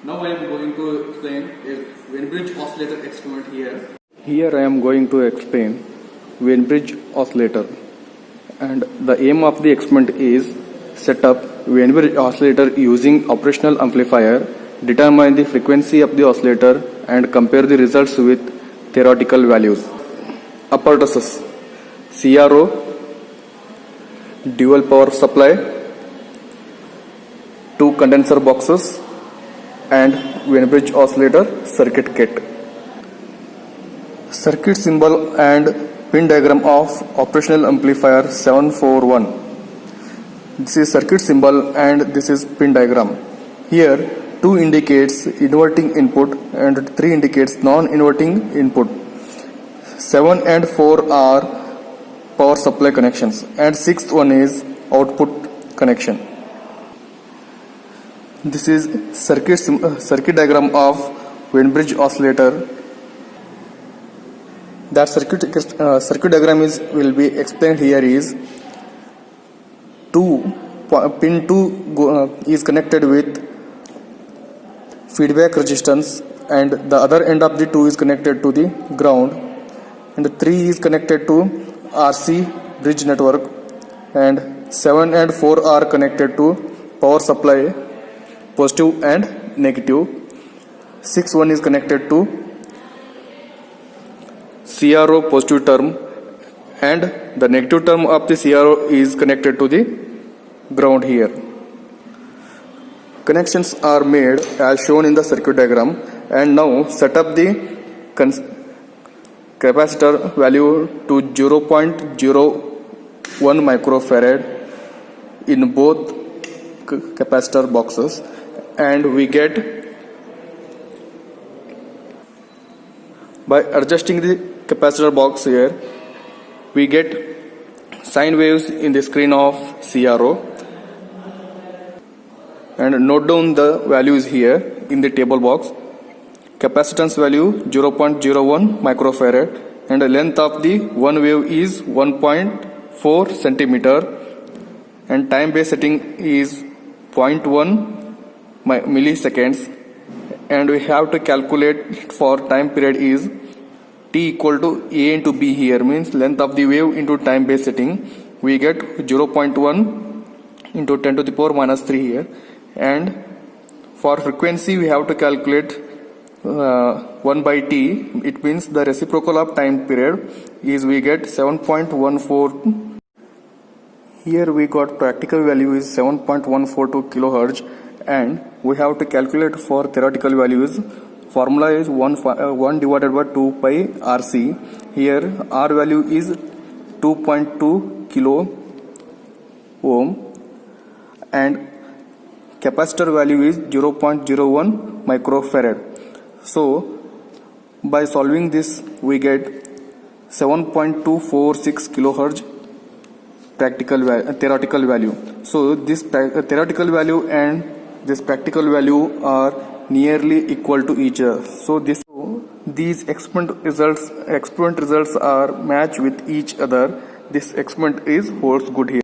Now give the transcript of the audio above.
Now I am going to explain a Wien-Bridge oscillator experiment here. Here I am going to explain Wien-Bridge oscillator, and the aim of the experiment is set up Wien-Bridge oscillator using operational amplifier, determine the frequency of the oscillator and compare the results with theoretical values. Apparatuses: CRO, dual power supply, 2 condenser boxes and Wien-Bridge oscillator circuit kit. Circuit symbol and pin diagram of operational amplifier 741. This is circuit symbol and this is pin diagram. Here 2 indicates inverting input and 3 indicates non-inverting input. 7 and 4 are power supply connections and 6th one is output connection. This is circuit diagram of Wien-Bridge oscillator. That circuit diagram will be explained here is pin 2 is connected with feedback resistance and the other end of the 2 is connected to the ground, and 3 is connected to RC bridge network, and 7 and 4 are connected to power supply positive and negative. 6th one is connected to CRO positive term and the negative term of the CRO is connected to the ground here. Connections are made as shown in the circuit diagram, and now set up the capacitor value to 0.01 microfarad in both capacitor boxes, and we get, by adjusting the capacitor box here, we get sine waves in the screen of CRO, and note down the values here in the table box. Capacitance value 0.01 microfarad and the length of the one wave is 1.4 centimeter and time base setting is 0.1 milliseconds, and we have to calculate for time period is T equal to A into B. Here means length of the wave into time base setting. We get 0.1 into 10 to the power minus 3 here, and for frequency we have to calculate 1 by T. It means the reciprocal of time period is we get 7.14. Here we got practical value is 7.142 kilohertz, and we have to calculate for theoretical values. Formula is 1 divided by 2 pi RC. Here R value is 2.2 kilo ohm and capacitor value is 0.01 microfarad. So by solving this we get 7.246 kilohertz theoretical value. So this theoretical value and this practical value are nearly equal to each other. So these experiment results are matched with each other. This experiment holds good here.